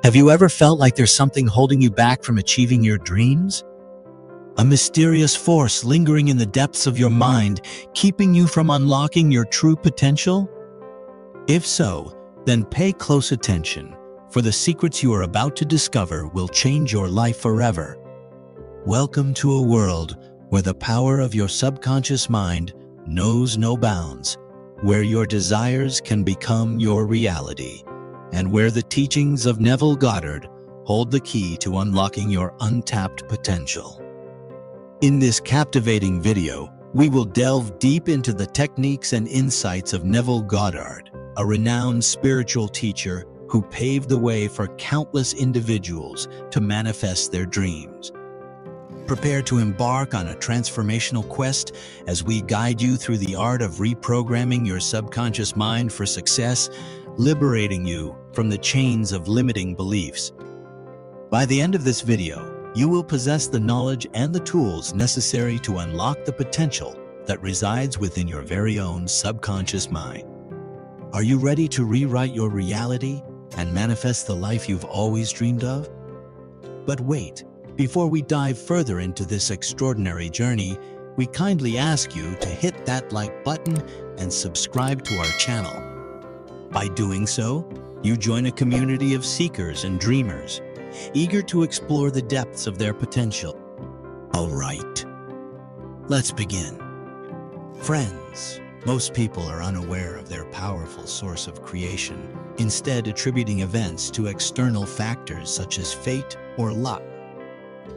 Have you ever felt like there's something holding you back from achieving your dreams? A mysterious force lingering in the depths of your mind, keeping you from unlocking your true potential? If so, then pay close attention, for the secrets you are about to discover will change your life forever. Welcome to a world where the power of your subconscious mind knows no bounds, where your desires can become your reality, and where the teachings of Neville Goddard hold the key to unlocking your untapped potential. In this captivating video, we will delve deep into the techniques and insights of Neville Goddard, a renowned spiritual teacher who paved the way for countless individuals to manifest their dreams. Prepare to embark on a transformational quest as we guide you through the art of reprogramming your subconscious mind for success, liberating you from the chains of limiting beliefs. By the end of this video, you will possess the knowledge and the tools necessary to unlock the potential that resides within your very own subconscious mind. Are you ready to rewrite your reality and manifest the life you've always dreamed of? But wait, before we dive further into this extraordinary journey, we kindly ask you to hit that like button and subscribe to our channel. By doing so, you join a community of seekers and dreamers, eager to explore the depths of their potential. All right, let's begin. Friends, most people are unaware of their powerful source of creation, instead attributing events to external factors such as fate or luck.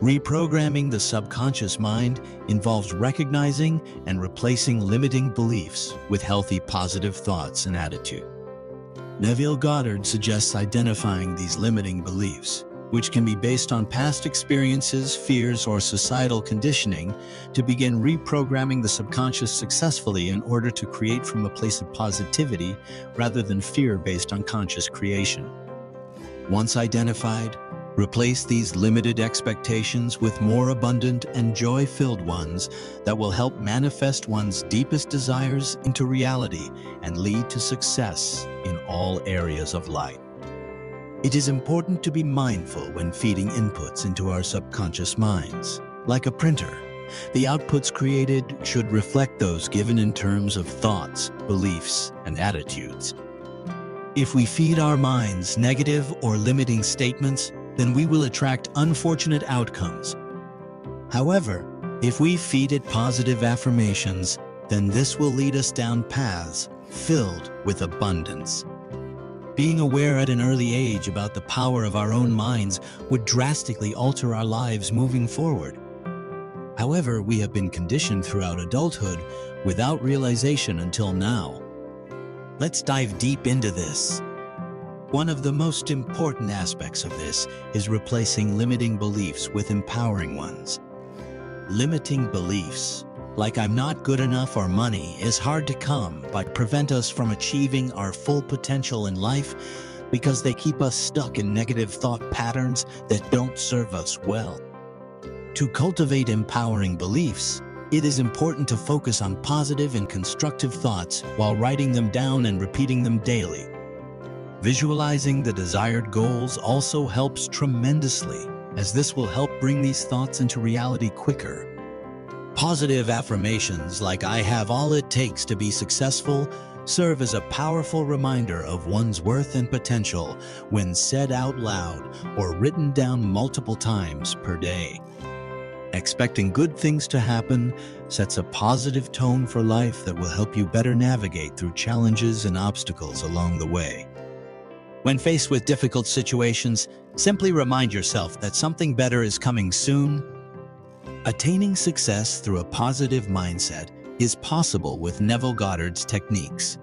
Reprogramming the subconscious mind involves recognizing and replacing limiting beliefs with healthy positive thoughts and attitude. Neville Goddard suggests identifying these limiting beliefs, which can be based on past experiences, fears, or societal conditioning, to begin reprogramming the subconscious successfully in order to create from a place of positivity rather than fear based on conscious creation. Once identified, replace these limited expectations with more abundant and joy-filled ones that will help manifest one's deepest desires into reality and lead to success in all areas of life. It is important to be mindful when feeding inputs into our subconscious minds. Like a printer, the outputs created should reflect those given in terms of thoughts, beliefs, and attitudes. If we feed our minds negative or limiting statements, then we will attract unfortunate outcomes. However, if we feed it positive affirmations, then this will lead us down paths filled with abundance. Being aware at an early age about the power of our own minds would drastically alter our lives moving forward. However, we have been conditioned throughout adulthood without realization until now. Let's dive deep into this. One of the most important aspects of this is replacing limiting beliefs with empowering ones. Limiting beliefs, like I'm not good enough or money is hard to come, but prevent us from achieving our full potential in life because they keep us stuck in negative thought patterns that don't serve us well. To cultivate empowering beliefs, it is important to focus on positive and constructive thoughts while writing them down and repeating them daily. Visualizing the desired goals also helps tremendously, as this will help bring these thoughts into reality quicker. Positive affirmations like "I have all it takes to be successful" serve as a powerful reminder of one's worth and potential when said out loud or written down multiple times per day. Expecting good things to happen sets a positive tone for life that will help you better navigate through challenges and obstacles along the way. When faced with difficult situations, simply remind yourself that something better is coming soon. Attaining success through a positive mindset is possible with Neville Goddard's techniques.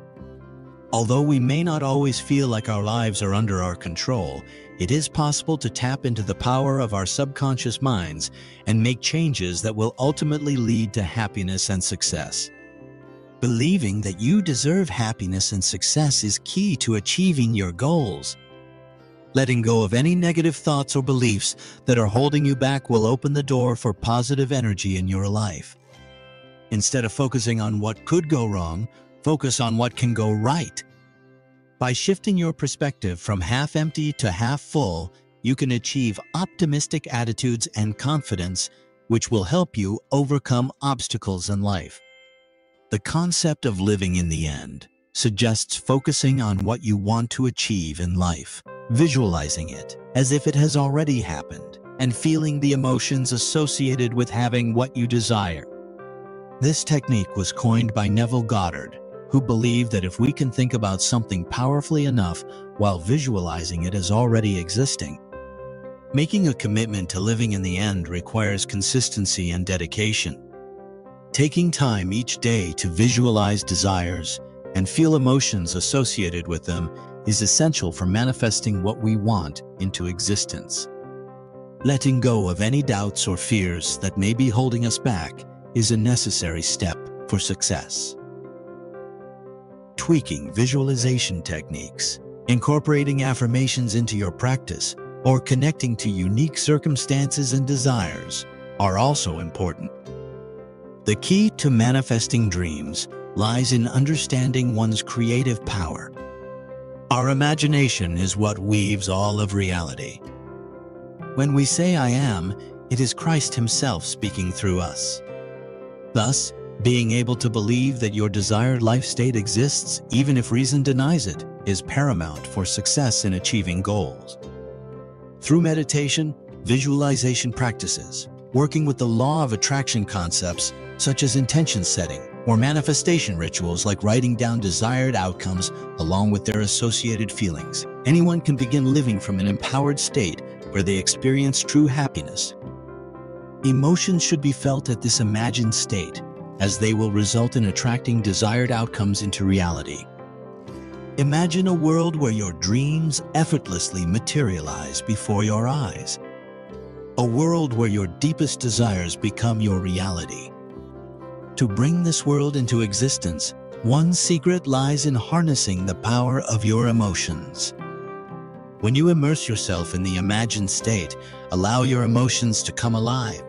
Although we may not always feel like our lives are under our control, it is possible to tap into the power of our subconscious minds and make changes that will ultimately lead to happiness and success. Believing that you deserve happiness and success is key to achieving your goals. Letting go of any negative thoughts or beliefs that are holding you back will open the door for positive energy in your life. Instead of focusing on what could go wrong, focus on what can go right. By shifting your perspective from half empty to half full, you can achieve optimistic attitudes and confidence, which will help you overcome obstacles in life. The concept of living in the end suggests focusing on what you want to achieve in life, visualizing it as if it has already happened, and feeling the emotions associated with having what you desire. This technique was coined by Neville Goddard, who believed that if we can think about something powerfully enough while visualizing it as already existing. Making a commitment to living in the end requires consistency and dedication. Taking time each day to visualize desires and feel emotions associated with them is essential for manifesting what we want into existence. Letting go of any doubts or fears that may be holding us back is a necessary step for success. Tweaking visualization techniques, incorporating affirmations into your practice, or connecting to unique circumstances and desires are also important. The key to manifesting dreams lies in understanding one's creative power. Our imagination is what weaves all of reality. When we say "I am," it is Christ Himself speaking through us. Thus, being able to believe that your desired life state exists, even if reason denies it, is paramount for success in achieving goals. Through meditation, visualization practices, working with the law of attraction concepts such as intention setting, or manifestation rituals like writing down desired outcomes along with their associated feelings, anyone can begin living from an empowered state where they experience true happiness. Emotions should be felt at this imagined state, as they will result in attracting desired outcomes into reality. Imagine a world where your dreams effortlessly materialize before your eyes. A world where your deepest desires become your reality. To bring this world into existence, one secret lies in harnessing the power of your emotions. When you immerse yourself in the imagined state, allow your emotions to come alive.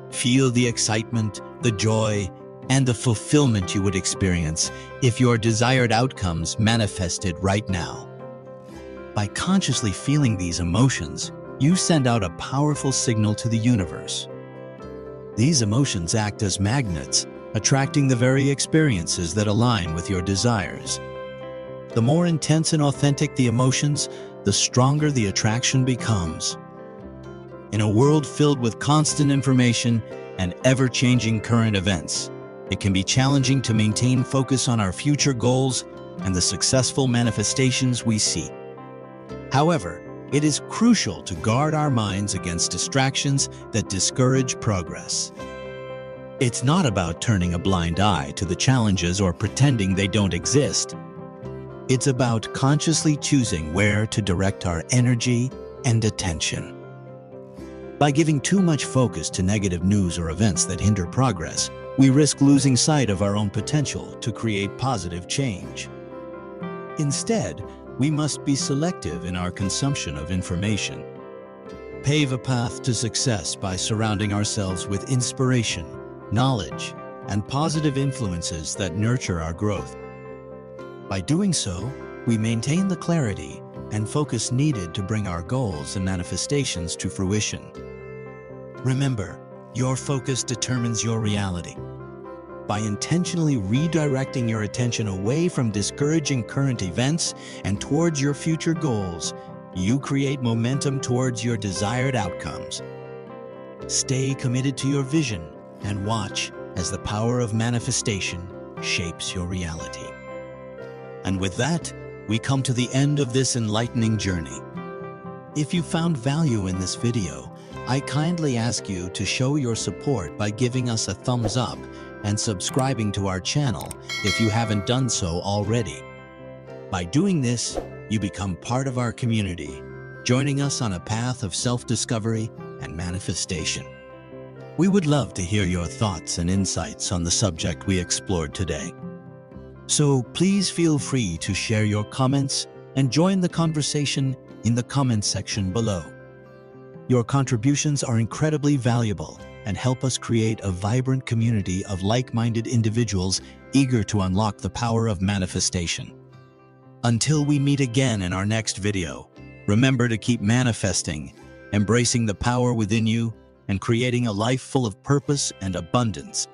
Feel the excitement, the joy, and the fulfillment you would experience if your desired outcomes manifested right now. By consciously feeling these emotions, you send out a powerful signal to the universe. These emotions act as magnets, attracting the very experiences that align with your desires. The more intense and authentic the emotions, the stronger the attraction becomes. In a world filled with constant information and ever-changing current events, it can be challenging to maintain focus on our future goals and the successful manifestations we seek. However, it is crucial to guard our minds against distractions that discourage progress. It's not about turning a blind eye to the challenges or pretending they don't exist. It's about consciously choosing where to direct our energy and attention. By giving too much focus to negative news or events that hinder progress, we risk losing sight of our own potential to create positive change. Instead, we must be selective in our consumption of information. Pave a path to success by surrounding ourselves with inspiration, knowledge, and positive influences that nurture our growth. By doing so, we maintain the clarity and focus needed to bring our goals and manifestations to fruition. Remember, your focus determines your reality. By intentionally redirecting your attention away from discouraging current events and towards your future goals, you create momentum towards your desired outcomes. Stay committed to your vision and watch as the power of manifestation shapes your reality. And with that, we come to the end of this enlightening journey. If you found value in this video, I kindly ask you to show your support by giving us a thumbs up and subscribing to our channel if you haven't done so already. By doing this, you become part of our community, joining us on a path of self-discovery and manifestation. We would love to hear your thoughts and insights on the subject we explored today. So please feel free to share your comments and join the conversation in the comment section below. Your contributions are incredibly valuable and help us create a vibrant community of like-minded individuals eager to unlock the power of manifestation. Until we meet again in our next video, remember to keep manifesting, embracing the power within you, and creating a life full of purpose and abundance.